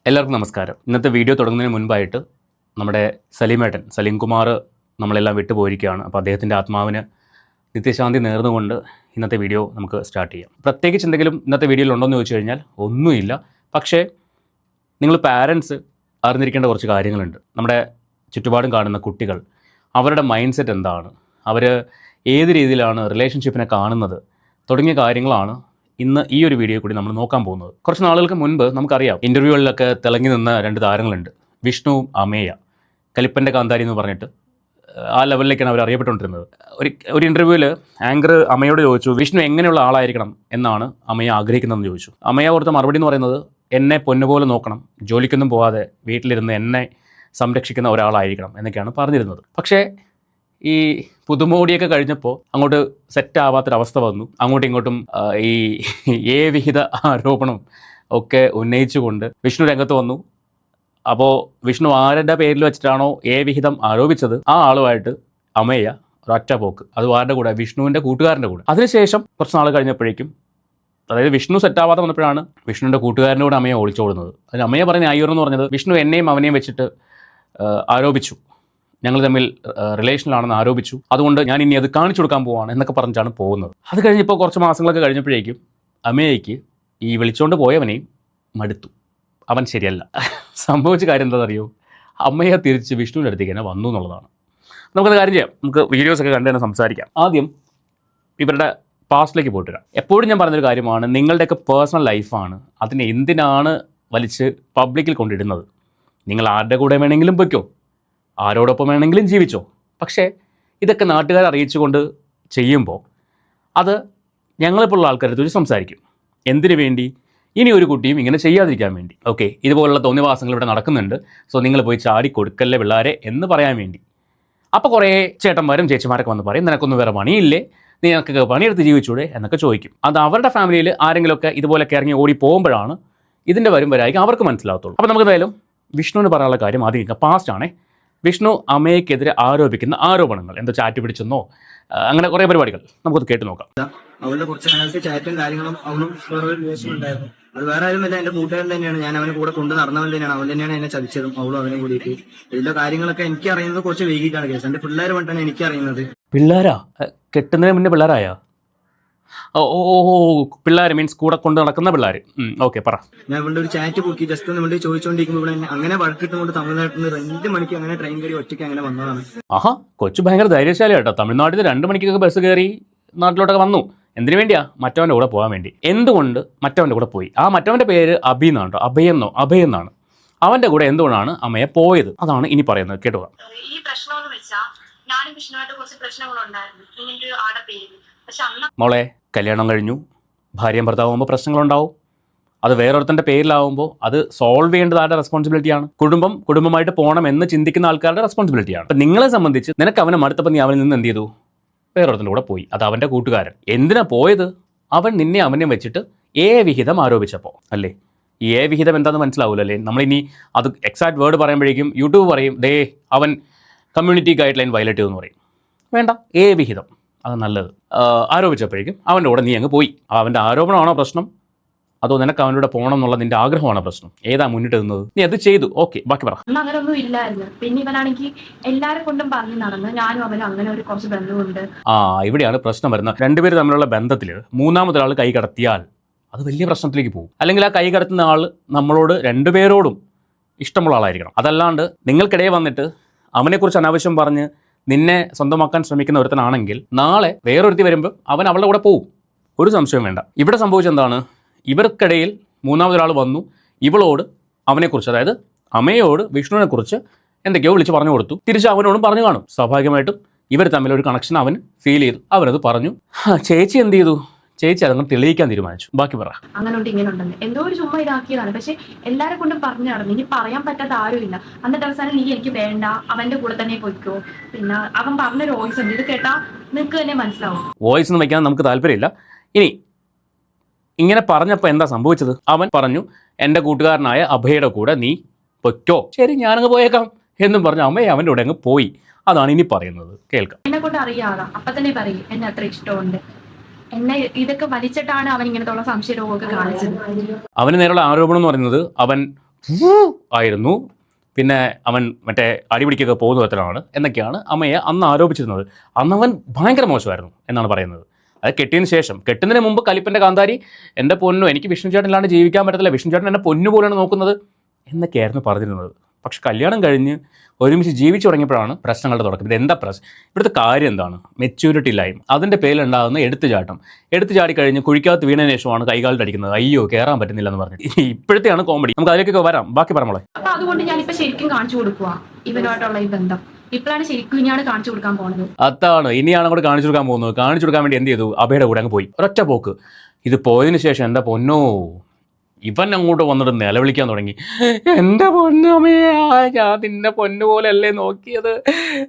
എല്ലാവർക്കും നമസ്കാരം. ഇന്നത്തെ വീഡിയോ തുടങ്ങുന്നതിന് മുൻപായിട്ട് നമ്മുടെ സലീം കുമാർ നമ്മളെല്ലാം വിട്ടുപോയിരിക്കുകയാണ്. അപ്പോൾ അദ്ദേഹത്തിൻ്റെ ആത്മാവിന് നിത്യശാന്തി നേർന്നുകൊണ്ട് ഇന്നത്തെ വീഡിയോ നമുക്ക് സ്റ്റാർട്ട് ചെയ്യാം. പ്രത്യേകിച്ച് എന്തെങ്കിലും ഇന്നത്തെ വീഡിയോയിൽ ഉണ്ടോ എന്ന് ചോദിച്ചു കഴിഞ്ഞാൽ ഒന്നുമില്ല. പക്ഷേ നിങ്ങൾ പാരൻസ് അറിഞ്ഞിരിക്കേണ്ട കുറച്ച് കാര്യങ്ങളുണ്ട്. നമ്മുടെ ചുറ്റുപാടും കാണുന്ന കുട്ടികൾ, അവരുടെ മൈൻഡ് സെറ്റ് എന്താണ്, അവർ ഏത് രീതിയിലാണ് റിലേഷൻഷിപ്പിനെ കാണുന്നത് തുടങ്ങിയ കാര്യങ്ങളാണ് ഇന്ന് ഈ ഒരു വീഡിയോ കൂടി നമ്മൾ നോക്കാൻ പോകുന്നത്. കുറച്ച് നാളുകൾക്ക് മുൻപ് നമുക്കറിയാം, ഇൻ്റർവ്യൂകളിലൊക്കെ തിളങ്ങി നിന്ന രണ്ട് താരങ്ങളുണ്ട്, വിഷ്ണുവും അമേയ. കലിപ്പൻ്റെ കാന്താരി എന്ന് പറഞ്ഞിട്ട് ആ ലെവലിലേക്കാണ് അവർ അറിയപ്പെട്ടുകൊണ്ടിരുന്നത്. ഒരു ഇൻ്റർവ്യൂവിൽ ആങ്കർ അമയോട് ചോദിച്ചു, വിഷ്ണു എങ്ങനെയുള്ള ആളായിരിക്കണം എന്നാണ് അമയ ആഗ്രഹിക്കുന്നതെന്ന് ചോദിച്ചു. അമയ കൊടുത്ത മറുപടി എന്ന് പറയുന്നത്, എന്നെ പൊന്നുപോലെ നോക്കണം, ജോലിക്കൊന്നും പോകാതെ വീട്ടിലിരുന്ന് എന്നെ സംരക്ഷിക്കുന്ന ഒരാളായിരിക്കണം എന്നൊക്കെയാണ് പറഞ്ഞിരുന്നത്. പക്ഷേ ഈ പുതുമോടിയൊക്കെ കഴിഞ്ഞപ്പോൾ അങ്ങോട്ട് സെറ്റ് ആവാത്തൊരവസ്ഥ വന്നു. അങ്ങോട്ടും ഇങ്ങോട്ടും ഈ വിഹിത ആരോപണം ഒക്കെ ഉന്നയിച്ചുകൊണ്ട് വിഷ്ണു രംഗത്ത് വന്നു. അപ്പോൾ വിഷ്ണു ആരുടെ പേരിൽ വെച്ചിട്ടാണോ വിഹിതം ആരോപിച്ചത് ആ ആളുമായിട്ട് അമേയ ഒരൊറ്റ പോക്ക്. അത് ആരുടെ കൂടെ? വിഷ്ണുവിൻ്റെ കൂട്ടുകാരൻ്റെ കൂടെ. അതിനുശേഷം കുറച്ച് നാൾ കഴിഞ്ഞപ്പോഴേക്കും, അതായത് വിഷ്ണു സെറ്റാവാതെ വന്നപ്പോഴാണ് വിഷ്ണുവിൻ്റെ കൂട്ടുകാരൻ്റെ കൂടെ അമയ ഒളിച്ചോടുന്നത്. അതിന് അമയ പറഞ്ഞ എന്ന് പറഞ്ഞത്, വിഷ്ണു എന്നെയും അവനെയും വെച്ചിട്ട് ആരോപിച്ചു, ഞങ്ങൾ തമ്മിൽ റിലേഷനിലാണെന്ന് ആരോപിച്ചു, അതുകൊണ്ട് ഞാൻ ഇനി അത് കാണിച്ചു കൊടുക്കാൻ പോവാണ് എന്നൊക്കെ പറഞ്ഞിട്ടാണ് പോകുന്നത്. അത് കഴിഞ്ഞപ്പോൾ കുറച്ച് മാസങ്ങളൊക്കെ കഴിഞ്ഞപ്പോഴേക്കും അമേയ്ക്ക് ഈ വിളിച്ചുകൊണ്ട് പോയവനെയും മടുത്തു. അവൻ ശരിയല്ല. സംഭവിച്ച കാര്യം എന്താണെന്നറിയോ? അമ്മയെ തിരിച്ച് വിഷ്ണുവിൻ്റെ അടുത്തേക്ക് തന്നെ വന്നു എന്നുള്ളതാണ്. നമുക്കത് കാര്യം ചെയ്യാം, നമുക്ക് വീഡിയോസൊക്കെ കണ്ടു തന്നെ സംസാരിക്കാം. ആദ്യം ഇവരുടെ പാസ്റ്റിലേക്ക് പോയിട്ട് വരാം. എപ്പോഴും ഞാൻ പറഞ്ഞൊരു കാര്യമാണ്, നിങ്ങളുടെയൊക്കെ പേഴ്സണൽ ലൈഫാണ്, അതിനെ എന്തിനാണ് വലിച്ച് പബ്ലിക്കിൽ കൊണ്ടിടുന്നത്? നിങ്ങൾ ആരുടെ കൂടെ വേണമെങ്കിലും പൊയ്ക്കോ, ആരോടൊപ്പം വേണമെങ്കിലും ജീവിച്ചോ. പക്ഷേ ഇതൊക്കെ നാട്ടുകാരെ അറിയിച്ചുകൊണ്ട് ചെയ്യുമ്പോൾ അത് ഞങ്ങളെപ്പോലുള്ള ആൾക്കാരെ കുറിച്ച് സംസാരിക്കും. എന്തിനു വേണ്ടി? ഇനി ഒരു കുട്ടിയും ഇങ്ങനെ ചെയ്യാതിരിക്കാൻ വേണ്ടി. ഓക്കെ, ഇതുപോലുള്ള തോന്നിവാസങ്ങൾ ഇവിടെ നടക്കുന്നുണ്ട്, സോ നിങ്ങൾ പോയി ചാടി കൊടുക്കല്ലേ പിള്ളേരെ എന്ന് പറയാൻ വേണ്ടി. അപ്പോൾ കുറേ ചേട്ടന്മാരും ചേച്ചിമാരൊക്കെ വന്ന് പറയും, നിനക്കൊന്നും വേറെ പണിയില്ലേ, നീ നിനക്കൊക്കെ പണിയെടുത്ത് ജീവിച്ചൂടെ എന്നൊക്കെ ചോദിക്കും. അത് അവരുടെ ഫാമിലിയിൽ ആരെങ്കിലുമൊക്കെ ഇതുപോലൊക്കെ ഇറങ്ങി ഓടി പോകുമ്പോഴാണ് ഇതിൻ്റെ വരായിരിക്കും അവർക്ക് മനസ്സിലാകത്തുള്ളൂ. അപ്പോൾ നമുക്ക് എന്തായാലും വിഷ്ണുവിന് പറയാനുള്ള കാര്യം ആദ്യം കേൾക്കാം. പാസ്റ്റ് ആണേ. വിഷ്ണു അമയ്ക്കെതിരെ ആരോപിക്കുന്ന ആരോപണങ്ങൾ, എന്തോ ചാറ്റ് പിടിച്ചെന്നോ അങ്ങനെ കുറേ പരിപാടികൾ നമുക്കത് കേട്ട് നോക്കാം. അവളുടെ കുറച്ച് ചാറ്റും കാര്യങ്ങളും അവളും വേറെ റിലേഷൻ ഉണ്ടായിരുന്നു. അത് വേറെ ആരുമല്ല, എന്റെ കൂട്ടുകാരൻ തന്നെയാണ്. ഞാൻ അവനെ കൂടെ കൊണ്ട് നടന്നവൻ തന്നെയാണ്. അവൻ തന്നെയാണ് എന്നെ ചതിച്ചതും അവളും അവനെ കൂടിയിട്ട്. ഇതിന്റെ കാര്യങ്ങളൊക്കെ എനിക്ക് അറിയുന്നത് കുറച്ച് വൈകിട്ടാണ് കേസ്. എന്റെ പിള്ളേർ പറഞ്ഞാണ് എനിക്ക് അറിയുന്നത്. പിള്ളേരാ? കെട്ടുന്നതിന് മുന്നേ പിള്ളേരായ? പിള്ളേർ മീൻസ് കൂടെ കൊണ്ട് നടക്കുന്ന പിള്ളേർ. ഓക്കെ, പറ. ഞാൻ ഇവിടെ ഒരു ചാറ്റ് പോക്കി ജസ്റ്റ് ഒന്ന് വേണ്ടി ചോദിച്ചോണ്ടിരിക്കുമ്പോൾ ഇവിടെ അങ്ങനെ വഴക്കിട്ടുകൊണ്ട് തമിഴ്നാട്ടിൽ നിന്ന് 2 മണിക്ക് അങ്ങനെ ട്രെയിൻ കയറി ഒറ്റയ്ക്ക് അങ്ങനെ വന്നതാണ്. ആഹാ, കൊച്ചു ഭയങ്കര ധൈര്യശാലി കേട്ടോ. തമിഴ്നാട്ടിൽ 2 മണിക്കൊക്കെ ബസ് കയറി നാട്ടിലോട്ടൊക്കെ വന്നു. എന്തിനു വേണ്ടിയാ? മറ്റവൻ്റെ കൂടെ പോകാൻ വേണ്ടി. എന്തുകൊണ്ട് മറ്റവൻ്റെ കൂടെ പോയി? ആ മറ്റവൻ്റെ പേര് അഭി എന്നാണ് കേട്ടോ, അഭയെന്നാണ്. അവൻ്റെ കൂടെ എന്തുകൊണ്ടാണ് അമ്മയെ പോയത്? അതാണ് ഇനി പറയുന്നത്, കേട്ടോ. ഈ പ്രശ്നം എന്ന് വെച്ചാൽ ഞാനും വിഷ്ണുവായിട്ട് കുറച്ച് പ്രശ്നങ്ങളുണ്ടായിരുന്നു. ഇങ്ങനൊരു ആടെ പേര്. പക്ഷെ അന്ന് മോളെ, കല്യാണം കഴിഞ്ഞു, ഭാര്യയും ഭർത്താവുമ്പോൾ പ്രശ്നങ്ങളുണ്ടാവും. അത് വേറൊരുത്തൻ്റെ പേരിലാവുമ്പോൾ അത് സോൾവ് ചെയ്യേണ്ടത് ആരുടെ റെസ്പോൺസിബിലിറ്റിയാണ്? കുടുംബമായിട്ട് പോകണം എന്ന് ചിന്തിക്കുന്ന ആൾക്കാരുടെ റെസ്പോൺസിബിലിറ്റിയാണ്. അപ്പം നിങ്ങളെ സംബന്ധിച്ച് നിനക്ക് അവനെ മടുത്തപ്പോൾ നീ അവനിൽ നിന്ന് എന്ത് ചെയ്തു? വേറൊരുത്തൻ്റെ കൂടെ പോയി. അത് അവൻ്റെ കൂട്ടുകാരൻ. എന്തിനാ പോയത്? അവൻ നിന്നെ അവനെ വെച്ചിട്ട് വിഹിതം ആരോപിച്ചപ്പോൾ അല്ലേ? ഈ വിഹിതം എന്താണെന്ന് മനസ്സിലാവില്ലല്ലേ? നമ്മളിനി അത് എക്സാക്ട് വേർഡ് പറയുമ്പോഴേക്കും യൂട്യൂബ് പറയും, അവൻ കമ്മ്യൂണിറ്റി ഗൈഡ് ലൈൻ വയലേറ്റ് ചെയ്തെന്ന് പറയും. വേണ്ട, വിഹിതം അത് നല്ലത്. ആരോപിച്ചപ്പോഴേക്കും അവൻ്റെ കൂടെ നീ അങ്ങ് പോയി. അവൻ്റെ ആരോപണമാണോ പ്രശ്നം, അതോ നിനക്ക് അവൻ്റെ കൂടെ പോകണം എന്നുള്ള നിന്റെ ആഗ്രഹമാണോ പ്രശ്നം? ഏതാ മുന്നിട്ട് നിന്നത്? നീ അത് ചെയ്തു, ഓക്കെ, ബാക്കി പറ. അങ്ങനെ ഒന്നും ഇല്ലായിരുന്നു. പിന്നെ ഇവനാണെങ്കിൽ എല്ലാരെ കൊണ്ടും പറഞ്ഞു നടന്ന് ഞാനും അവനും അങ്ങനെ ഒരു കുറച്ച് ബന്ധമുണ്ട്. ഇവിടെയാണ് പ്രശ്നം വരുന്നത്. രണ്ടുപേര് തമ്മിലുള്ള ബന്ധത്തിൽ മൂന്നാമതൊരാൾ കൈ കടത്തിയാൽ അത് വലിയ പ്രശ്നത്തിലേക്ക് പോകും. അല്ലെങ്കിൽ ആ കൈ കടത്തുന്ന ആൾ നമ്മളോട് രണ്ടുപേരോടും ഇഷ്ടമുള്ള ആളായിരിക്കണം. അതല്ലാണ്ട് നിങ്ങൾക്കിടയിൽ വന്നിട്ട് അവനെക്കുറിച്ച് അനാവശ്യം പറഞ്ഞ് നിന്നെ സ്വന്തമാക്കാൻ ശ്രമിക്കുന്ന ഒരുത്തനാണെങ്കിൽ നാളെ വേറൊരുത്തി വരുമ്പോൾ അവൻ അവളുടെ കൂടെ പോവും, ഒരു സംശയം വേണ്ട. ഇവിടെ സംഭവിച്ചെന്താണ്? ഇവർക്കിടയിൽ മൂന്നാമതൊരാൾ വന്നു, ഇവളോട് അവനെക്കുറിച്ച്, അതായത് അമ്മയോട് വിഷ്ണുവിനെക്കുറിച്ച് എന്തൊക്കെയോ വിളിച്ച് പറഞ്ഞു കൊടുത്തു. തിരിച്ച് അവനോടും പറഞ്ഞു കാണും. സ്വാഭാവികമായിട്ടും ഇവർ തമ്മിലൊരു കണക്ഷൻ അവൻ ഫീൽ ചെയ്തു. അവനത് പറഞ്ഞു. ചേച്ചി എന്ത് ചെയ്തു? ചേച്ചി അതങ്ങ് തെളിയിക്കാൻ തീരുമാനിച്ചു. ബാക്കി പറ. അങ്ങനെയുണ്ട് ഇങ്ങനെ ഉണ്ടെന്ന് എന്തോ ഒരു ചുമ്മാ ഇതാക്കിയതാണ്. പക്ഷെ എല്ലാരെ കൊണ്ടും പറഞ്ഞു നടന്നു. ഇനി പറയാൻ പറ്റാത്ത ആരുമില്ല. അന്നത്തെ അവസാനം നീ എനിക്ക് വേണ്ട, അവന്റെ കൂടെ തന്നെ പൊയ്ക്കോ. പിന്നെ അവൻ പറഞ്ഞൊരു വോയിസ് ഉണ്ട്, ഇത് കേട്ടാ നിനക്ക് തന്നെ മനസ്സിലാവും. വോയിസ് ഒന്നും വയ്ക്കാൻ നമുക്ക് താല്പര്യമില്ല. ഇനി ഇങ്ങനെ പറഞ്ഞപ്പോൾ എന്താ സംഭവിച്ചത്? അവൻ പറഞ്ഞു, എൻ്റെ കൂട്ടുകാരനായ അഭയുടെ കൂടെ നീ പൊയ്ക്കോ. ശരി, ഞാനങ്ങ് പോയേക്കാം എന്നും പറഞ്ഞു അമ്മയെ അവൻ്റെ കൂടെ അങ്ങ് പോയി. അതാണ് ഇനി പറയുന്നത്, കേൾക്കാം. എന്നെ കൊണ്ട് അറിയാതെ അപ്പൊ തന്നെ പറയും എന്നെ അത്ര ഇഷ്ടമുണ്ട്. എന്നെ ഇതൊക്കെ വലിച്ചിട്ടാണ് അവൻ ഇങ്ങനത്തെ സംശയരോഗമൊക്കെ കാണിച്ചത്. അവന് നേരെയുള്ള ആരോപണം എന്ന് പറയുന്നത് അവൻ ആയിരുന്നു, പിന്നെ അവൻ മറ്റേ അടിപിടിക്കൊക്കെ പോകുന്ന വിധത്തിലാണ് എന്നൊക്കെയാണ് അമ്മയെ അന്ന് ആരോപിച്ചിരുന്നത്. അന്നവൻ ഭയങ്കര മോശമായിരുന്നു എന്നാണ് പറയുന്നത്. അത് കെട്ടിയതിന് ശേഷം, കെട്ടുന്നതിന് മുമ്പ് കലിപ്പൻ്റെ കാന്താരി എൻ്റെ പൊന്നു, എനിക്ക് വിഷ്ണു ചേട്ടനില്ലാണ്ട് ജീവിക്കാൻ പറ്റത്തില്ല, വിഷ്ണു ചേട്ടൻ എന്നെ പൊന്നു പോലെയാണ് നോക്കുന്നത് എന്നൊക്കെയായിരുന്നു പറഞ്ഞിരുന്നത്. പക്ഷെ കല്യാണം കഴിഞ്ഞ് ഒരുമിച്ച് ജീവിച്ചു തുടങ്ങിയപ്പോഴാണ് പ്രശ്നങ്ങളുടെ തുടക്കം. ഇത് എന്താ പ്രശ്നം? ഇവിടുത്തെ കാര്യം എന്താണ്? മെച്യൂരിറ്റി ഇല്ലായ്മ. അതിൻ്റെ പേരിലുണ്ടാകുന്ന എടുത്തു ചാടി കഴിഞ്ഞ് കുഴിക്കകത്ത് വീണതിന് ശേഷമാണ് കൈകാലിട്ട് അടിക്കുന്നത്. അയ്യോ കയറാൻ പറ്റുന്നില്ല എന്ന് പറഞ്ഞിട്ട്. ഇപ്പോഴത്തെയാണ് കോമഡി. നമുക്ക് അതിലേക്കൊക്കെ വരാം, ബാക്കി പറഞ്ഞോളെ. അപ്പൊ അതുകൊണ്ട് ഞാനിപ്പോ ശരിക്കും കാണിച്ചു കൊടുക്കുക ഇവനുമായിട്ടുള്ള ഈ ബന്ധം. ഇപ്പോഴാണ് ശരിക്കും ഇനിയാണ് കാണിച്ചു കൊടുക്കാൻ പോകുന്നത്. അതാണ്, ഇനിയാണ് അങ്ങോട്ട് കാണിച്ചു കൊടുക്കാൻ പോകുന്നത്. കാണിച്ചു കൊടുക്കാൻ വേണ്ടി എന്ത് ചെയ്തു? അഭയുടെ കൂടെ അങ്ങ് പോയി, ഒരൊറ്റ പോക്ക്. ഇത് പോയതിന് ശേഷം എൻ്റെ പൊന്നോ, ഇവൻ അങ്ങോട്ട് വന്നിട്ട് നിലവിളിക്കാൻ തുടങ്ങി. എൻ്റെ പൊന്നമ്മയെ, ഞാൻ നിന്റെ പൊന്നു പോലെയല്ലേ നോക്കിയത്,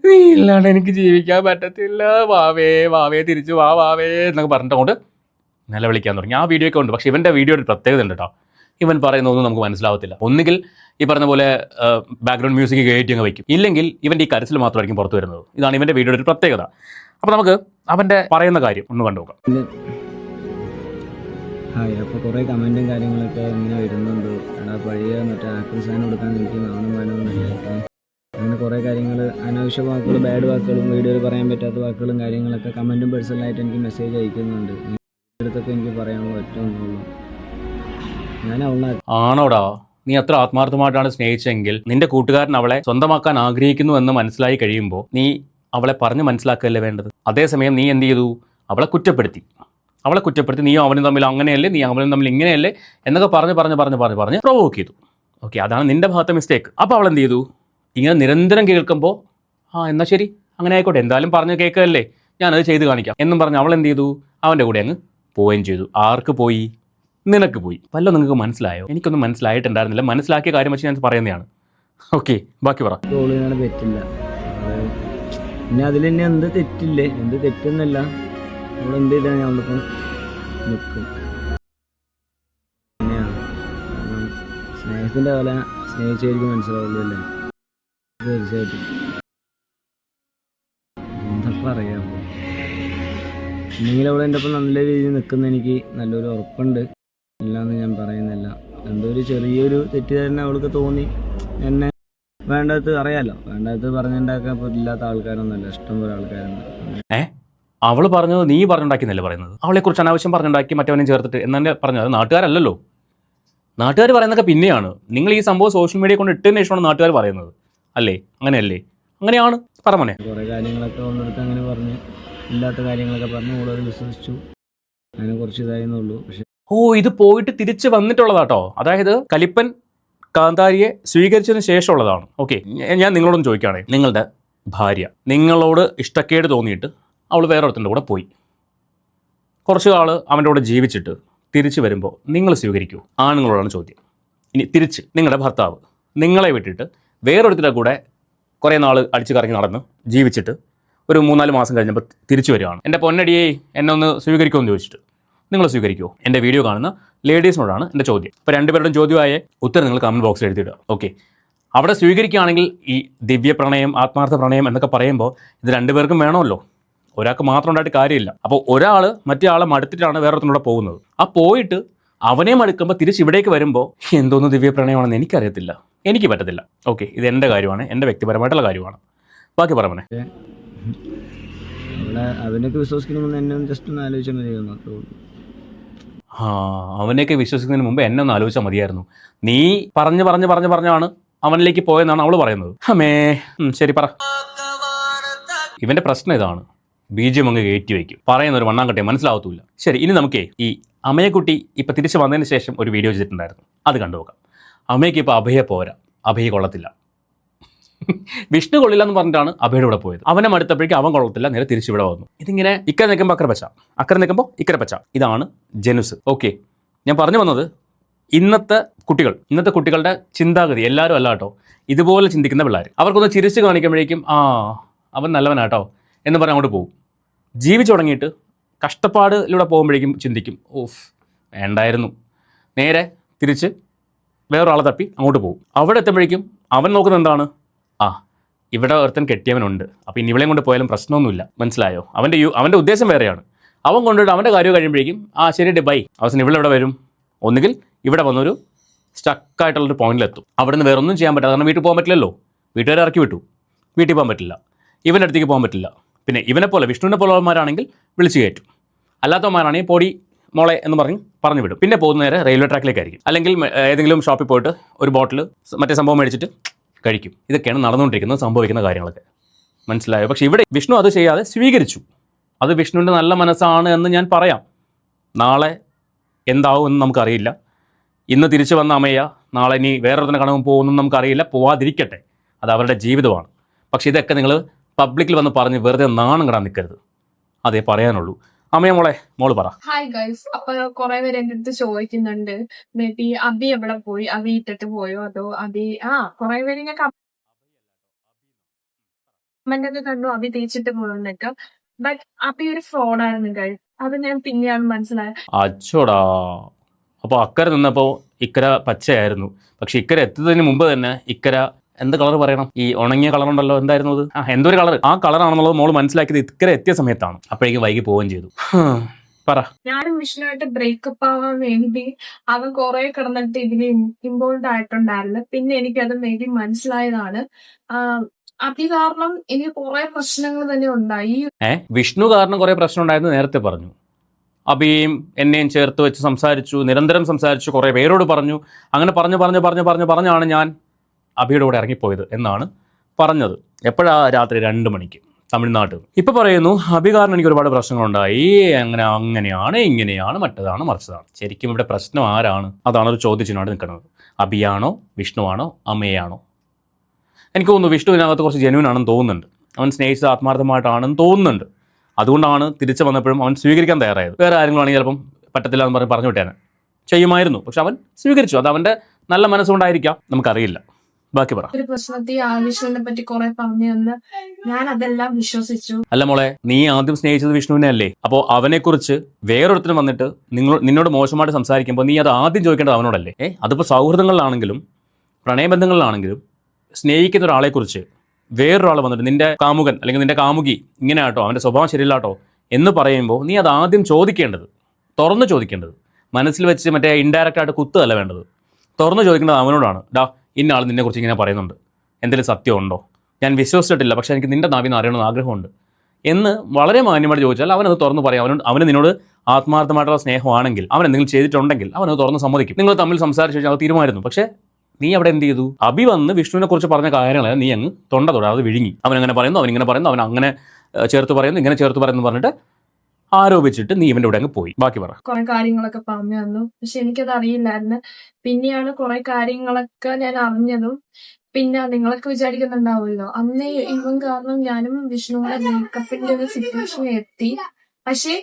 നീ ഇല്ലാണ്ട് എനിക്ക് ജീവിക്കാൻ പറ്റത്തില്ല, വാവേ തിരിച്ചു വാവേ എന്നൊക്കെ പറഞ്ഞിട്ട് അങ്ങോട്ട് നിലവിളിക്കാൻ തുടങ്ങി. ആ വീഡിയോ ഒക്കെ ഉണ്ട്. പക്ഷേ ഇവൻ്റെ വീഡിയോ ഒരു പ്രത്യേകത ഉണ്ട് കേട്ടോ. ഇവൻ പറയുന്നതൊന്നും നമുക്ക് മനസ്സിലാവത്തില്ല. ഒന്നുകിൽ ഈ പറഞ്ഞ പോലെ ബാക്ക്ഗ്രൗണ്ട് മ്യൂസിക് കയറ്റി അങ്ങ് വയ്ക്കും, ഇല്ലെങ്കിൽ ഇവൻ്റെ ഈ കരച്ചിൽ മാത്രമായിരിക്കും പുറത്തു വരുന്നത്. ഇതാണ് ഇവൻ്റെ വീഡിയോയുടെ ഒരു പ്രത്യേകത. അപ്പോൾ നമുക്ക് അവൻ്റെ പറയുന്ന കാര്യം ഒന്ന് കണ്ടു നോക്കാം. ഹായ്, അപ്പോൾ കുറേ കമൻറ്റും കാര്യങ്ങളൊക്കെ ഇങ്ങനെ വരുന്നുണ്ട്. എടാ പഴയ മറ്റേ ആക്രി സാധനം കൊടുക്കാൻ എനിക്ക് നാണം വേണമെന്നില്ല. അങ്ങനെ കുറേ കാര്യങ്ങൾ, അനാവശ്യ വാക്കുകൾ, ബാഡ് വാക്കുകളും വീഡിയോയിൽ പറയാൻ പറ്റാത്ത വാക്കുകളും കാര്യങ്ങളൊക്കെ കമൻറ്റും പേഴ്സണലായിട്ട് എനിക്ക് മെസ്സേജ് അയക്കുന്നുണ്ട്. അടുത്തൊക്കെ എനിക്ക് പറയാനുള്ള ഒറ്റ ഞാൻ അവളെ ആണോടാ, നീ അത്ര ആത്മാർത്ഥമായിട്ടാണ് സ്നേഹിച്ചെങ്കിൽ നിന്റെ കൂട്ടുകാരൻ അവളെ സ്വന്തമാക്കാൻ ആഗ്രഹിക്കുന്നു എന്ന് മനസ്സിലായി കഴിയുമ്പോൾ നീ അവളെ പറഞ്ഞ് മനസ്സിലാക്കുകയല്ലേ വേണ്ടത്. അതേസമയം നീ എന്ത് ചെയ്തു? അവളെ കുറ്റപ്പെടുത്തി. നീയും അവനും തമ്മിൽ അങ്ങനെയല്ലേ, നീ അവനും തമ്മിൽ ഇങ്ങനെയല്ലേ എന്നൊക്കെ പറഞ്ഞ് പ്രൊവോക്ക് ചെയ്തു. ഓക്കെ, അതാണ് നിന്റെ ഭാഗത്തെ മിസ്റ്റേക്ക്. അപ്പോൾ അവൾ എന്ത് ചെയ്തു? ഇങ്ങനെ നിരന്തരം കേൾക്കുമ്പോൾ എന്നാൽ ശരി, അങ്ങനെ ആയിക്കോട്ടെ, എന്തായാലും പറഞ്ഞ് കേൾക്കുകയല്ലേ, ഞാനത് ചെയ്ത് കാണിക്കാം എന്നും പറഞ്ഞ് അവൾ എന്ത് ചെയ്തു? അവൻ്റെ കൂടെ അങ്ങ് പോവുകയും ചെയ്തു. ആർക്ക് പോയി? നിനക്ക് പോയി. വല്ലോ നിങ്ങൾക്ക് മനസ്സിലായോ? എനിക്കൊന്നും മനസ്സിലായിട്ടുണ്ടായിരുന്നില്ല. മനസ്സിലാക്കിയ കാര്യം വെച്ച് ഞാൻ പറയുന്നതാണ്. ഓക്കെ, ബാക്കി പറ. തെറ്റില്ല, പിന്നെ അതിൽ തന്നെ എന്ത് തെറ്റില്ലേ, എന്ത് തെറ്റെന്നല്ല, നമ്മളെന്ത് ചെയ്താൽ നമ്മളിപ്പം നിൽക്കും. അങ്ങനെയാണ്. കാരണം സ്നേഹത്തിൻ്റെ വില സ്നേഹിച്ചവർക്ക് മനസ്സിലാവുള്ളൂ അല്ലേ? തീർച്ചയായിട്ടും. എന്താ പറയാ, എന്തെങ്കിലും അവൾ എൻ്റെ ഒപ്പം നല്ല രീതിയിൽ നിൽക്കുന്ന എനിക്ക് നല്ലൊരു ഉറപ്പുണ്ട്. ഇല്ലാന്ന് ഞാൻ പറയുന്നില്ല. എന്തോ ഒരു ചെറിയൊരു തെറ്റിദ്ധാരണ അവൾക്ക് തോന്നി. എന്നെ വേണ്ടത് അറിയാലോ, വേണ്ടത് പറഞ്ഞുണ്ടാക്കാൻ ഇല്ലാത്ത ആൾക്കാരൊന്നുമല്ല, ഇഷ്ടംപോലെ ആൾക്കാരുണ്ട്. അവൾ പറഞ്ഞത് നീ പറഞ്ഞുണ്ടാക്കിയെന്നല്ലേ പറയുന്നത്? അവളെക്കുറിച്ച് അനാവശ്യം പറഞ്ഞുണ്ടാക്കി മറ്റവനെ ചേർത്തിട്ട് എന്നെ പറഞ്ഞത്. അത് നാട്ടുകാരല്ലല്ലോ. നാട്ടുകാർ പറയുന്നതൊക്കെ പിന്നെയാണ്. നിങ്ങൾ ഈ സംഭവം സോഷ്യൽ മീഡിയ കൊണ്ട് ഇട്ടതിന് ശേഷമാണ് നാട്ടുകാർ പറയുന്നത് അല്ലേ? അങ്ങനെയല്ലേ? അങ്ങനെയാണ്. പറഞ്ഞേ. കുറേ കാര്യങ്ങളൊക്കെ ഒന്നെടുത്ത് അങ്ങനെ പറഞ്ഞ് ഇല്ലാത്ത കാര്യങ്ങളൊക്കെ പറഞ്ഞ് ഓളത് വിശ്വസിച്ചു. അതിനെ കുറച്ച് ഇതായിരുന്നുള്ളൂ. പക്ഷെ ഇത് പോയിട്ട് തിരിച്ച് വന്നിട്ടുള്ളതാട്ടോ. അതായത് കലിപ്പൻ കാന്താരിയെ സ്വീകരിച്ചതിന് ശേഷമുള്ളതാണ്. ഓക്കെ, ഞാൻ നിങ്ങളോടൊന്ന് ചോദിക്കുകയാണെ, നിങ്ങളുടെ ഭാര്യ നിങ്ങളോട് ഇഷ്ടക്കേട് തോന്നിയിട്ട് അവൾ വേറൊരുത്തൻ്റെ കൂടെ പോയി, കുറച്ച് നാൾ അവൻ്റെ കൂടെ ജീവിച്ചിട്ട് തിരിച്ച് വരുമ്പോൾ നിങ്ങൾ സ്വീകരിക്കൂ? ആണുങ്ങളോടാണ് ചോദ്യം. ഇനി തിരിച്ച് നിങ്ങളുടെ ഭർത്താവ് നിങ്ങളെ വിട്ടിട്ട് വേറൊരുത്തരുടെ കൂടെ കുറേ നാൾ അടിച്ചു കറങ്ങി നടന്ന് ജീവിച്ചിട്ട് ഒരു 3-4 മാസം കഴിഞ്ഞപ്പോൾ തിരിച്ചു വരികയാണ്. എൻ്റെ പൊന്നടിയെ എന്നെ ഒന്ന് സ്വീകരിക്കുമെന്ന് ചോദിച്ചിട്ട് നിങ്ങൾ സ്വീകരിക്കുമോ? എൻ്റെ വീഡിയോ കാണുന്ന ലേഡീസിനോടാണ് എൻ്റെ ചോദ്യം. അപ്പോൾ രണ്ടുപേരുടെയും ചോദ്യമായ ഉത്തരം നിങ്ങൾ കമൻറ്റ് ബോക്സിൽ എഴുതിയിടുക. ഓക്കെ, അവിടെ സ്വീകരിക്കുകയാണെങ്കിൽ ഈ ദിവ്യ പ്രണയം, ആത്മാർത്ഥ പ്രണയം എന്നൊക്കെ പറയുമ്പോൾ ഇത് രണ്ടുപേർക്കും വേണമല്ലോ, ഒരാൾക്ക് മാത്രം ഉണ്ടായിട്ട് കാര്യമില്ല. അപ്പോൾ ഒരാൾ മറ്റേ ആളെ മടുത്തിട്ടാണ് വേറൊരുത്തനോടെ പോകുന്നത്. ആ പോയിട്ട് അവനെ മടുക്കുമ്പോൾ തിരിച്ച് ഇവിടേക്ക് വരുമ്പോൾ എന്തോന്ന് ദിവ്യ പ്രണയമാണെന്ന് എനിക്കറിയത്തില്ല, എനിക്ക് പറ്റത്തില്ല. ഓക്കെ, ഇത് എൻ്റെ കാര്യമാണ്, എൻ്റെ വ്യക്തിപരമായിട്ടുള്ള കാര്യമാണ്. ബാക്കി പറഞ്ഞേ. അവിടെ അവനൊക്കെ വിശ്വസിക്കണമെന്ന് എന്നെ ജസ്റ്റ് ഒന്ന് ആലോചിച്ചാൽ മതിയായിരുന്നു. അവനെയൊക്കെ വിശ്വസിക്കുന്നതിന് മുമ്പ് എന്നെ ഒന്ന് ആലോചിച്ചാൽ മതിയായിരുന്നു. നീ പറഞ്ഞാണ് അവനിലേക്ക് പോയെന്നാണ് അവൾ പറയുന്നത്. അമ്മേ, ശരി പറ. ഇവൻ്റെ പ്രശ്നം ഇതാണ്, ബീജം അങ്ങ് കയറ്റി വയ്ക്കും, പറയുന്ന ഒരു വണ്ണാങ്കട്ടെ മനസ്സിലാവത്തില്ല. ശരി, ഇനി നമുക്കേ ഈ അമ്മയെക്കുട്ടി ഇപ്പം തിരിച്ച് വന്നതിന് ശേഷം ഒരു വീഡിയോ ചെയ്തിട്ടുണ്ടായിരുന്നു, അത് കണ്ടുപോകാം. അമ്മയ്ക്ക് ഇപ്പോൾ അഭയെ പോരാ, അഭയെ കൊള്ളത്തില്ല, വിഷ്ണു കൊള്ളില്ല എന്ന് പറഞ്ഞിട്ടാണ് അഭയുടെ കൂടെ പോയത്. അവനെ മടുത്തപ്പോഴേക്കും അവൻ കൊള്ളത്തില്ല, നേരെ തിരിച്ചിവിടെ വന്നു. ഇതിങ്ങനെ ഇക്കരെ നിൽക്കുമ്പോൾ അക്കരെ നിൽക്കുമ്പോൾ ഇക്കരെ പച്ച. ഇതാണ് ജനുസ്. ഓക്കെ, ഞാൻ പറഞ്ഞു വന്നത് ഇന്നത്തെ കുട്ടികളുടെ ചിന്താഗതി എല്ലാവരും അല്ല കേട്ടോ, ഇതുപോലെ ചിന്തിക്കുന്ന പിള്ളേർ. അവർക്കൊന്ന് ചിരിച്ച് കാണിക്കുമ്പോഴേക്കും അവൻ നല്ലവനാട്ടോ എന്ന് പറഞ്ഞ് അങ്ങോട്ട് പോകും. ജീവിച്ചു തുടങ്ങിയിട്ട് കഷ്ടപ്പാടിലൂടെ പോകുമ്പോഴേക്കും ചിന്തിക്കും, ഓഫ് വേണ്ടായിരുന്നു, നേരെ തിരിച്ച് വേറൊരാളെ തപ്പി അങ്ങോട്ട് പോകും. അവിടെ എത്തുമ്പോഴേക്കും അവൻ നോക്കുന്നത് എന്താണ്? ഇവിടെ ഒരുത്തൻ കെട്ടിയവനുണ്ട്, അപ്പോൾ ഇനി ഇവളെയും കൊണ്ട് പോയാലും പ്രശ്നമൊന്നുമില്ല, മനസ്സിലായോ? അവൻ്റെ ഉദ്ദേശം വേറെയാണ്. അവൻ കൊണ്ടുപോയിട്ട് അവൻ്റെ കാര്യം കഴിയുമ്പോഴേക്കും ശരി ബൈ. അവസാനം ഇവിടെ വരും, ഒന്നുകിൽ ഇവിടെ വന്നൊരു സ്റ്റക്കായിട്ടുള്ളൊരു പോയിന്റിലെത്തും. അവിടെ നിന്ന് വേറെ ഒന്നും ചെയ്യാൻ പറ്റില്ല. കാരണം വീട്ടിൽ പോകാൻ പറ്റില്ലല്ലോ, വീട്ടുകാരെ ഇറക്കി വിട്ടു, വീട്ടിൽ പോകാൻ പറ്റില്ല, ഇവൻ്റെ അടുത്തേക്ക് പോകാൻ പറ്റില്ല. പിന്നെ ഇവനെ പോലെ വിഷ്ണുവിനെ പോലുള്ളവന്മാരാണെങ്കിൽ വിളിച്ച് കയറ്റും, അല്ലാത്തവന്മാരാണെങ്കിൽ പൊടി മോളെ എന്ന് പറഞ്ഞു വിടും. പിന്നെ പോകുന്ന നേരെ റെയിൽവേ ട്രാക്കിലേക്കായിരിക്കും, അല്ലെങ്കിൽ ഏതെങ്കിലും ഷോപ്പിൽ പോയിട്ട് ഒരു ബോട്ടിൽ മറ്റേ സംഭവം മേടിച്ചിട്ട് കഴിക്കും. ഇതൊക്കെയാണ് നടന്നുകൊണ്ടിരിക്കുന്നത്, സംഭവിക്കുന്ന കാര്യങ്ങളൊക്കെ. മനസ്സിലായോ? പക്ഷേ ഇവിടെ വിഷ്ണു അത് ചെയ്യാതെ സ്വീകരിച്ചു. അത് വിഷ്ണുവിൻ്റെ നല്ല മനസ്സാണ് എന്ന് ഞാൻ പറയാം. നാളെ എന്താവും എന്ന് നമുക്കറിയില്ല. ഇന്ന് തിരിച്ചു വന്ന അമ്മയ്യ നാളെ ഇനി വേറൊരുത്തനെ കാണുമ്പോൾ പോകുമെന്നും നമുക്കറിയില്ല. പോവാതിരിക്കട്ടെ, അത് അവരുടെ ജീവിതമാണ്. പക്ഷേ ഇതൊക്കെ നിങ്ങൾ പബ്ലിക്കിൽ വന്ന് പറഞ്ഞ് വെറുതെ നാണം കിടാൻ നിൽക്കരുത്. അതേ പറയാനുള്ളൂ. അമ്മയെ മോള് പറ. Hi guys. അപ്പൊ കുറെ പേര് എന്റെ അടുത്ത് ചോദിക്കുന്നുണ്ട്, മേ ബി അബി എവിടെ പോയി, അബി ഇട്ടിട്ട് പോയോ, അതോ അബി കുറെ പേര് ഞാൻ കമന്റ് ഒക്കെ കണ്ടു അബി തേച്ചിട്ട് പോയെന്നൊക്കെ. ബട്ട് അബി ഒരു ഫ്രോഡായിരുന്നു ഗൈസ്. അത് ഞാൻ പിന്നെയാണ് മനസ്സിലായത്. അച്ചോടാ, അപ്പോൾ അക്കരെ നിന്നപ്പോൾ ഇക്കര പച്ചയായിരുന്നു. പക്ഷെ ഇക്കര എത്തുന്നതിന് മുമ്പ് തന്നെ ഇക്കര എന്ത് കളർ പറയണം, ഈ ഉണങ്ങിയ കളർ ഉണ്ടല്ലോ, എന്തായിരുന്നു അത്, എന്തൊരു കളർ, ആ കളറാണെന്നുള്ളത് മോള് മനസ്സിലാക്കിയത് ഇക്കര എത്തിയ സമയത്താണ്. അപ്പോഴേക്കും വൈകി പോവുകയും ചെയ്തു. പറ. ഞാനും വിഷ്ണുവായിട്ട് ബ്രേക്കപ്പ് ആവാൻ വേണ്ടി അവൻ കുറെ കിടന്നിട്ട് ഇതിന് ഇൻവോൾവ് ആയിട്ടുണ്ടായിരുന്നു. പിന്നെ എനിക്കത് മേ ബി മനസ്സിലായതാണ്. അബി കാരണം എനിക്ക് കുറെ പ്രശ്നങ്ങൾ തന്നെ ഉണ്ടായി. വിഷ്ണു കാരണം കുറെ പ്രശ്നം ഉണ്ടായെന്ന് നേരത്തെ പറഞ്ഞു. അബിയും എന്നെയും ചേർത്ത് വെച്ച് സംസാരിച്ചു, നിരന്തരം സംസാരിച്ചു, കുറേ പേരോട് പറഞ്ഞു. അങ്ങനെ പറഞ്ഞാണ് ഞാൻ അബിയുടെ കൂടെ ഇറങ്ങിപ്പോയത് എന്നാണ് പറഞ്ഞത്. എപ്പോഴാ? രാത്രി 2 മണിക്ക് തമിഴ്നാട്ടിൽ. ഇപ്പം പറയുന്നു അബി കാരണം എനിക്ക് ഒരുപാട് പ്രശ്നങ്ങളുണ്ടായി, അങ്ങനെയാണ് ഇങ്ങനെയാണ് മറ്റതാണ് മറിച്ചതാണ്. ശരിക്കും ഇവിടെ പ്രശ്നം ആരാണ്? അതാണ് ഒരു ചോദ്യത്തിനാണ് നിൽക്കുന്നത്. അബിയാണോ, വിഷ്ണുവാണോ, അമ്മയാണോ? എനിക്ക് തോന്നുന്നു വിഷ്ണു ഇതിനകത്ത് കുറച്ച് ജെന്യൂൻ ആണെന്ന് തോന്നുന്നുണ്ട്. അവൻ സ്നേഹിച്ചത് ആത്മാർത്ഥമായിട്ടാണെന്ന് തോന്നുന്നുണ്ട്. അതുകൊണ്ടാണ് തിരിച്ചു വന്നപ്പോഴും അവൻ സ്വീകരിക്കാൻ തയ്യാറായത്. വേറെ ആരെങ്കിലാണെങ്കിൽ ചിലപ്പം പറ്റത്തില്ല എന്ന് പറഞ്ഞു വിട്ടേനെ ചെയ്യുമായിരുന്നു. പക്ഷെ അവൻ സ്വീകരിച്ചു. അത് അവൻ്റെ നല്ല മനസ്സുകൊണ്ടായിരിക്കാം, നമുക്കറിയില്ല. ബാക്കി പറ. ഒരു പ്രശ്നത്തിൽ വിഷ്ണുവിനെ പറ്റി കുറെ പറഞ്ഞു തന്ന് ഞാൻ അതെല്ലാം വിശ്വസിച്ചു. അല്ല മോളെ, നീ ആദ്യം സ്നേഹിച്ചത് വിഷ്ണുവിനെ അല്ലേ? അപ്പോൾ അവനെക്കുറിച്ച് വേറൊരുത്തരും വന്നിട്ട് നിന്നോട് മോശമായിട്ട് സംസാരിക്കുമ്പോൾ നീ അത് ആദ്യം ചോദിക്കേണ്ടത് അവനോടല്ലേ? അതിപ്പോൾ സൗഹൃദങ്ങളിലാണെങ്കിലും പ്രണയബന്ധങ്ങളിലാണെങ്കിലും സ്നേഹിക്കുന്ന ഒരാളെക്കുറിച്ച് വേറൊരാൾ വന്നിട്ട് നിന്റെ കാമുകൻ അല്ലെങ്കിൽ നിന്റെ കാമുകി ഇങ്ങനെ ആട്ടോ, അവൻ്റെ സ്വഭാവം ശരിയില്ലാട്ടോ എന്ന് പറയുമ്പോൾ നീ അത് ആദ്യം ചോദിക്കേണ്ടത്, തുറന്ന് ചോദിക്കേണ്ടത്. മനസ്സിൽ വെച്ച് മറ്റേ ഇൻഡയറക്റ്റായിട്ട് കുത്തുകയല്ല വേണ്ടത്. തുറന്ന് ചോദിക്കേണ്ടത് അവനോടാണ്. ഇന്ന ആൾ നിന്നെക്കുറിച്ച് ഇങ്ങനെ പറയുന്നുണ്ട്, എന്തെങ്കിലും സത്യമുണ്ടോ? ഞാൻ വിശ്വസിച്ചിട്ടില്ല, പക്ഷേ എനിക്ക് നിന്റെ നാവിൽ നിന്ന് അറിയണമെന്ന് ആഗ്രഹമുണ്ട് എന്ന് വളരെ മാന്യമായിട്ട് ചോദിച്ചാൽ അവനത് തുറന്ന് പറയാം. അവന് നിന്നോട് ആത്മാർത്ഥമായിട്ടുള്ള സ്നേഹമാണെങ്കിൽ, അവൻ എന്തെങ്കിലും ചെയ്തിട്ടുണ്ടെങ്കിൽ അവനത് തുറന്ന് സമ്മതിക്കും. നിങ്ങൾ തമ്മിൽ സംസാരിച്ച് കഴിഞ്ഞാൽ അത് തീരുമാനിക്കുന്നു. പക്ഷേ നീ അവിടെ എന്ത് ചെയ്തു? അബി വന്ന് വിഷ്ണുവിനെ കുറിച്ച് പറഞ്ഞ കാര്യങ്ങളെ നീ അങ്ങ് തൊടാതെ വിഴുങ്ങി. അവനങ്ങനെ പറയുന്നു, അവനിങ്ങനെ പറയുന്നു, അവൻ അങ്ങനെ ചേർത്ത് പറയുന്നു, ഇങ്ങനെ ചേർത്ത് പറയുന്നു പറഞ്ഞിട്ട് ആരോപിച്ചിട്ട് നീ ഇവൻ്റെ കൂടെ അങ്ങ് പോയി. ബാക്കി പറ. കുറെ കാര്യങ്ങളൊക്കെ പറഞ്ഞു തന്നു, പക്ഷെ എനിക്കത് അറിയില്ലായിരുന്നു. പിന്നെയാണ് കുറെ കാര്യങ്ങളൊക്കെ ഞാൻ അറിഞ്ഞതും. പിന്നെ നിങ്ങളൊക്കെ വിചാരിക്കുന്നുണ്ടാവുമല്ലോ, അന്ന് ഇവൻ കാരണം ഞാനും വിഷ്ണുവിന്റെ ബ്രേക്കപ്പിന്റെ ഒരു സിറ്റുവേഷൻ എത്തി. പക്ഷെ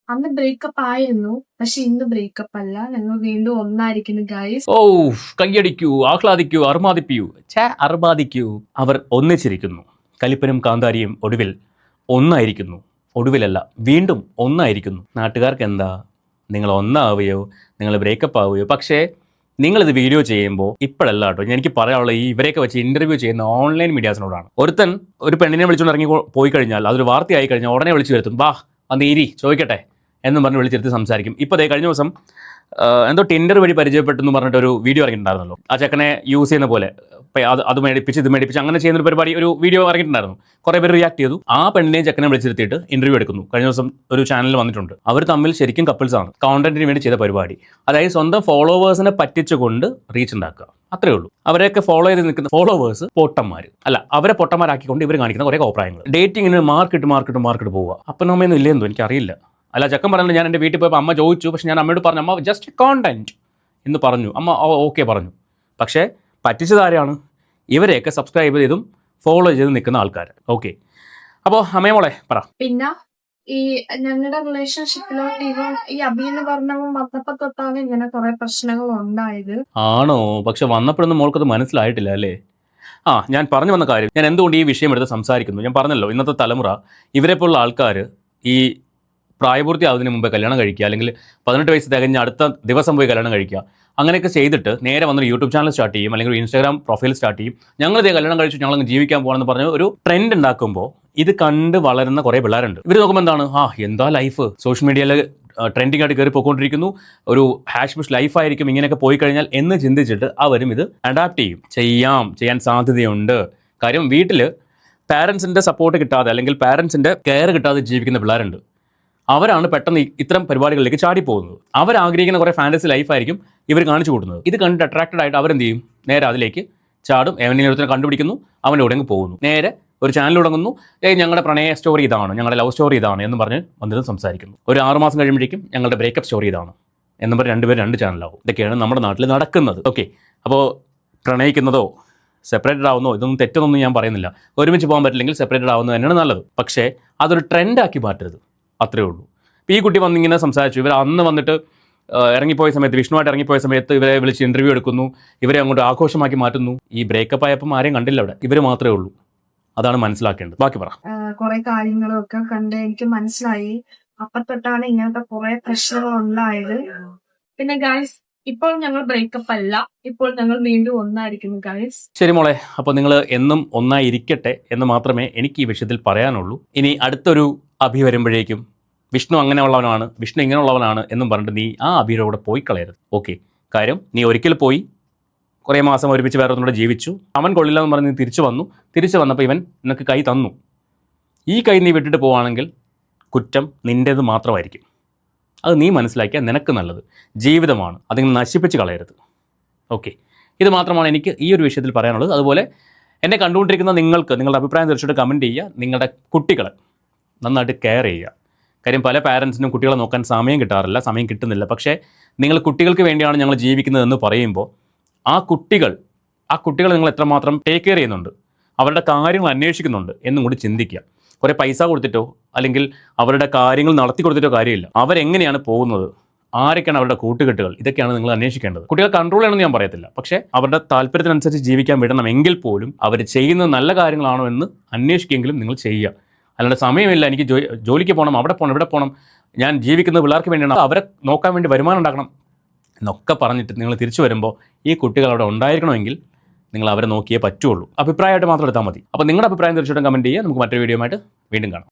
അന്ന് ബ്രേക്കപ്പ് ആയിരുന്നു, പക്ഷെ ഇന്ന് ബ്രേക്കപ്പ് അല്ല. ഞങ്ങൾ വീണ്ടും ഒന്നായിരിക്കുന്നു ഗൈസ്. കയ്യടിക്കൂ, ആഹ്ലാദിക്കൂ, അർമാദിക്കൂ. അവർ ഒന്നിച്ചിരിക്കുന്നു. കലിപ്പനും കാന്താരിയും ഒടുവിൽ ഒന്നായിരിക്കുന്നു. ഒടുവിലല്ല, വീണ്ടും ഒന്നായിരിക്കുന്നു. നാട്ടുകാർക്ക് എന്താ, നിങ്ങൾ ഒന്നാവുകയോ നിങ്ങൾ ബ്രേക്കപ്പ് ആവുകയോ? പക്ഷേ നിങ്ങളിത് വീഡിയോ ചെയ്യുമ്പോൾ ഇപ്പോഴല്ല കേട്ടോ. എനിക്ക് പറയാനുള്ള ഈ ഇവരെയൊക്കെ വെച്ച് ഇൻ്റർവ്യൂ ചെയ്യുന്ന ഓൺലൈൻ മീഡിയാസിനോടാണ്. ഒരുത്തൻ ഒരു പെണ്ണിനെ വിളിച്ചുകൊണ്ട് ഇറങ്ങി പോയി കഴിഞ്ഞാൽ, അതൊരു വാർത്തയായി കഴിഞ്ഞാൽ ഉടനെ വിളിച്ചു വരുത്തും. വന്ന് ഇരി ചോദിക്കട്ടെ എന്നും പറഞ്ഞ് വിളിച്ചെടുത്ത് സംസാരിക്കും. ഇപ്പോൾ കഴിഞ്ഞ ദിവസം എന്തോ ടിൻഡർ വഴി പരിചയപ്പെട്ടെന്ന് പറഞ്ഞിട്ടൊരു വീഡിയോ ഇറങ്ങിയിട്ടുണ്ടായിരുന്നല്ലോ. ആ ചെക്കനെ യൂസ് ചെയ്യുന്ന പോലെ അത് മേടിപ്പിച്ച് ഇത് മേടിപ്പിച്ച് അങ്ങനെ ചെയ്യുന്നൊരു പരിപാടി, ഒരു വീഡിയോ ഇറങ്ങിയിട്ടുണ്ടായിരുന്നു. കുറേ പേര് റിയാക്ട് ചെയ്തു. ആ പെണ്ണിനെയും ചെക്കനെ വിളിച്ചിരുത്തിയിട്ട് ഇൻ്റർവ്യൂ എടുക്കുന്നു. കഴിഞ്ഞ ദിവസം ഒരു ചാനലിൽ വന്നിട്ടുണ്ട്. അവർ തമ്മിൽ ശരിക്കും കപ്പിൾസാണ്. കോണ്ടന്റിന് വേണ്ടി ചെയ്ത പരിപാടി. അതായത് സ്വന്തം ഫോളോവേഴ്സിനെ പറ്റിച്ചുകൊണ്ട് റീച്ച് ഉണ്ടാക്കുക, അത്രേ ഉള്ളൂ. അവരെയൊക്കെ ഫോളോ ചെയ്ത് നിൽക്കുന്ന ഫോളോവേഴ്സ് പൊട്ടന്മാർ അല്ല, അവരെ പൊട്ടന്മാരാക്കിക്കൊണ്ട് ഇവർ കാണിക്കുന്ന കുറേ അഭിപ്രായങ്ങൾ. ഡേറ്റിങ്ങിന് മാർക്കിട്ട് പോവുക. അപ്പനമ്മയൊന്നും ഇല്ലെന്തോ എനിക്കറിയില്ല. അല്ല, ചെക്കൻ പറഞ്ഞില്ല, ഞാൻ എൻ്റെ വീട്ടിൽ പോയപ്പോൾ അമ്മ ചോദിച്ചു, പക്ഷെ ഞാൻ അമ്മയോട് പറഞ്ഞു, അമ്മ ജസ്റ്റ് കോണ്ടന്റ് എന്ന് പറഞ്ഞു. അമ്മ ഓക്കെ പറഞ്ഞു. പക്ഷേ പറ്റിച്ചതാരാണ്? ഇവരെയൊക്കെ സബ്സ്ക്രൈബ് ചെയ്തും ഫോളോ ചെയ്ത് നിൽക്കുന്ന ആൾക്കാർ. ഓക്കെ, അപ്പോൾ അമ്മയെ മോളെ പറ. പിന്നെ ഈ ഞങ്ങളുടെ റിലേഷൻഷിപ്പിലോട്ട് ഈ അബി എന്ന് പറഞ്ഞവൻ വന്നപ്പോ തൊട്ടാണ് ഇങ്ങനെ കുറെ പ്രശ്നങ്ങൾ ഉണ്ടായത്. ആണോ? പക്ഷെ വന്നപ്പോഴൊന്നും മോൾക്കത് മനസ്സിലായിട്ടില്ല അല്ലേ? ഞാൻ പറഞ്ഞു വന്ന കാര്യം, ഞാൻ എന്തുകൊണ്ട് ഈ വിഷയം എടുത്ത് സംസാരിക്കുന്നു, ഞാൻ പറഞ്ഞല്ലോ, ഇന്നത്തെ തലമുറ ഇവരെ പോലുള്ള ആൾക്കാർ ഈ പ്രായപൂർത്തിയാവുന്നതിന് മുമ്പേ കല്യാണം കഴിക്കുക, അല്ലെങ്കിൽ 18 വയസ്സ് തികഞ്ഞ അടുത്ത ദിവസം പോയി കല്യാണം കഴിക്കുക, അങ്ങനെയൊക്കെ ചെയ്തിട്ട് നേരെ വന്നൊരു യൂട്യൂബ് ചാനൽ സ്റ്റാർട്ട് ചെയ്യും, അല്ലെങ്കിൽ ഒരു ഇൻസ്റ്റാഗ്രാം പ്രൊഫൈൽ സ്റ്റാർട്ട് ചെയ്യും. ഞങ്ങളിതേ കല്യാണം കഴിച്ചു, ഞങ്ങളങ്ങ് ജീവിക്കാൻ പോകണമെന്ന് പറഞ്ഞ് ഒരു ട്രെൻഡ് ഉണ്ടാക്കുമ്പോൾ ഇത് കണ്ട് വളരുന്ന കുറേ പിള്ളേരുണ്ട്. ഇവർ നോക്കുമ്പോൾ എന്താണ്, എന്താ ലൈഫ്, സോഷ്യൽ മീഡിയയിൽ ട്രെൻഡിങ് ആയിട്ട് കയറി പോയിക്കൊണ്ടിരിക്കുന്നു, ഒരു ഹാഷ് ബുഷ് ലൈഫായിരിക്കും ഇങ്ങനെയൊക്കെ പോയി കഴിഞ്ഞാൽ എന്ന് ചിന്തിച്ചിട്ട് അവരും ഇത് അഡാപ്റ്റ് ചെയ്യാൻ സാധ്യതയുണ്ട്. കാര്യം വീട്ടിൽ പാരൻസിൻ്റെ സപ്പോർട്ട് കിട്ടാതെ അല്ലെങ്കിൽ പാരൻസിൻ്റെ കെയർ കിട്ടാതെ ജീവിക്കുന്ന പിള്ളേരുണ്ട്. അവരാണ് പെട്ടെന്ന് ഇത്തരം പരിപാടികളിലേക്ക് ചാടിപ്പോകുന്നത്. അവരാഗ്രഹിക്കുന്ന കുറേ ഫാൻറ്റസി ലൈഫായിരിക്കും ഇവർ കാണിച്ചു കൂട്ടുന്നത്. ഇത് കണ്ട് അട്രാക്റ്റഡ് ആയിട്ട് അവരെന്ത് ചെയ്യും, നേരെ അതിലേക്ക് ചാടും. എവനെയൊരുത്തനെ കണ്ടുപിടിക്കുന്നു, അവൻ്റെ കൂടെ അങ്ങ് പോകുന്നു. നേരെ ഒരു ചാനൽ തുടങ്ങുന്നു, ഞങ്ങളുടെ പ്രണയ സ്റ്റോറി ഇതാണ്, ഞങ്ങളുടെ ലവ് സ്റ്റോറി ഇതാണ് എന്ന് പറഞ്ഞ് വന്നിട്ട് സംസാരിക്കുന്നു. ഒരു 6 മാസം കഴിയുമ്പോഴേക്കും ഞങ്ങളുടെ ബ്രേക്കപ്പ് സ്റ്റോറി ഇതാണ് എന്ന് പറഞ്ഞ് രണ്ടുപേരും 2 ചാനലാവും. ഇതൊക്കെയാണ് നമ്മുടെ നാട്ടിൽ നടക്കുന്നത്. ഓക്കെ, അപ്പോൾ പ്രണയിക്കുന്നതോ സെപ്പറേറ്റഡ് ആവുന്നോ ഇതൊന്നും തെറ്റൊന്നും ഞാൻ പറയുന്നില്ല. ഒരുമിച്ച് പോകാൻ പറ്റില്ലെങ്കിൽ സെപ്പറേറ്റഡ് ആവുന്നത് തന്നെയാണ് നല്ലത്. പക്ഷേ അതൊരു ട്രെൻഡാക്കി മാറ്റരുത്, അത്രേ ഉള്ളൂ. ഇപ്പോൾ ഈ കുട്ടി വന്നിങ്ങനെ സംസാരിച്ചു, ഇവർ അന്ന് വന്നിട്ട് ഇറങ്ങിപ്പോയ സമയത്ത്, വിഷ്ണുവായിട്ട് ഇറങ്ങിപ്പോയ സമയത്ത് ഇവരെ വിളിച്ച് ഇൻ്റർവ്യൂ എടുക്കുന്നു, ഇവരെ അങ്ങോട്ട് ആഘോഷമാക്കി മാറ്റുന്നു. ഈ ബ്രേക്കപ്പ് ആയപ്പം ആരെയും കണ്ടില്ല അവിടെ, ഇവർ മാത്രമേ ഉള്ളൂ. അതാണ് മനസ്സിലാക്കേണ്ടത്. ബാക്കി പറ. കുറെ കാര്യങ്ങളൊക്കെ കണ്ട് എനിക്ക് മനസ്സിലായി. അപ്പൊ തൊട്ടാണ് ഇങ്ങനത്തെ കുറെ പ്രശ്നങ്ങൾ ഉണ്ടായത്. പിന്നെ ഗൈസ്, ഇപ്പോൾ ഞങ്ങൾ ബ്രേക്കപ്പ് അല്ല, ഇപ്പോൾ ഞങ്ങൾ വീണ്ടും ഒന്നായിരിക്കുന്നു ഗൈസ്. ശരി മോളെ, അപ്പോൾ നിങ്ങൾ എന്നും ഒന്നായി ഇരിക്കട്ടെ എന്ന് മാത്രമേ എനിക്ക് ഈ വിഷയത്തിൽ പറയാനുള്ളൂ. ഇനി അടുത്തൊരു അഭി വരുമ്പോഴേക്കും വിഷ്ണു അങ്ങനെയുള്ളവനാണ്, വിഷ്ണു ഇങ്ങനെയുള്ളവനാണ് എന്നും പറഞ്ഞിട്ട് നീ ആ അഭിയുടെ കൂടെ പോയി കളയരുത്. ഓക്കെ, കാര്യം നീ ഒരിക്കൽ പോയി കുറേ മാസം ഒരുമിച്ച് വേറെ ഒന്നുകൂടെ ജീവിച്ചു, അവൻ കൊള്ളില്ല എന്ന് പറഞ്ഞ് നീ തിരിച്ചു വന്നപ്പോൾ ഇവൻ നിനക്ക് കൈ തന്നു. ഈ കൈ നീ വിട്ടിട്ട് പോവുകയാണെങ്കിൽ കുറ്റം നിൻ്റേത് മാത്രമായിരിക്കും. അത് നീ മനസ്സിലാക്കിയാൽ നിനക്ക് നല്ലത്. ജീവിതമാണ്, അതിങ്ങനെ നശിപ്പിച്ച് കളയരുത്. ഓക്കെ, ഇത് മാത്രമാണ് എനിക്ക് ഈ ഒരു വിഷയത്തിൽ പറയാനുള്ളത്. അതുപോലെ എന്നെ കണ്ടുകൊണ്ടിരിക്കുന്ന നിങ്ങൾക്ക് നിങ്ങളുടെ അഭിപ്രായം തീർച്ചയായിട്ടും കമൻറ്റ് ചെയ്യുക. നിങ്ങളുടെ കുട്ടികളെ നന്നായിട്ട് കെയർ ചെയ്യുക. കാര്യം പല പാരൻസിനും കുട്ടികളെ നോക്കാൻ സമയം കിട്ടുന്നില്ല. പക്ഷേ നിങ്ങൾ കുട്ടികൾക്ക് വേണ്ടിയാണ് ഞങ്ങൾ ജീവിക്കുന്നതെന്ന് പറയുമ്പോൾ ആ കുട്ടികൾ നിങ്ങൾ എത്രമാത്രം ടേക്ക് കെയർ ചെയ്യുന്നുണ്ട്, അവരുടെ കാര്യങ്ങൾ അന്വേഷിക്കുന്നുണ്ട് എന്നും കൂടി ചിന്തിക്കുക. കുറേ പൈസ കൊടുത്തിട്ടോ അല്ലെങ്കിൽ അവരുടെ കാര്യങ്ങൾ നടത്തി കൊടുത്തിട്ടോ കാര്യമില്ല. അവരെങ്ങനെയാണ് പോകുന്നത്, ആരൊക്കെയാണ് അവരുടെ കൂട്ടുകെട്ടുകൾ, ഇതൊക്കെയാണ് നിങ്ങൾ അന്വേഷിക്കേണ്ടത്. കുട്ടികൾ കൺട്രോൾ ചെയ്യണമെന്ന് ഞാൻ പറയത്തില്ല, പക്ഷേ അവരുടെ താല്പര്യത്തിനനുസരിച്ച് ജീവിക്കാൻ വിടണമെങ്കിൽ പോലും അവർ ചെയ്യുന്നത് നല്ല കാര്യങ്ങളാണോ എന്ന് അന്വേഷിക്കെങ്കിലും നിങ്ങൾ ചെയ്യുക. അല്ലാണ്ട് സമയമില്ല, എനിക്ക് ജോലിക്ക് പോകണം, അവിടെ പോകണം, ഇവിടെ പോകണം, ഞാൻ ജീവിക്കുന്നത് പിള്ളേർക്ക് വേണ്ടിയാണ്, അവരെ നോക്കാൻ വേണ്ടി വരുമാനം ഉണ്ടാക്കണം എന്നൊക്കെ പറഞ്ഞിട്ട് നിങ്ങൾ തിരിച്ചു വരുമ്പോൾ ഈ കുട്ടികൾ അവിടെ ഉണ്ടായിരിക്കണമെങ്കിൽ നിങ്ങൾ അവരെ നോക്കിയേ പറ്റുള്ളൂ. അഭിപ്രായമായിട്ട് മാത്രം എടുത്താൽ മതി. അപ്പോൾ നിങ്ങളുടെ അഭിപ്രായം തീർച്ചയായിട്ടും കമൻറ്റ് ചെയ്യുക. നമുക്ക് മറ്റൊരു വീഡിയോ ആയിട്ട് വീണ്ടും കാണാം.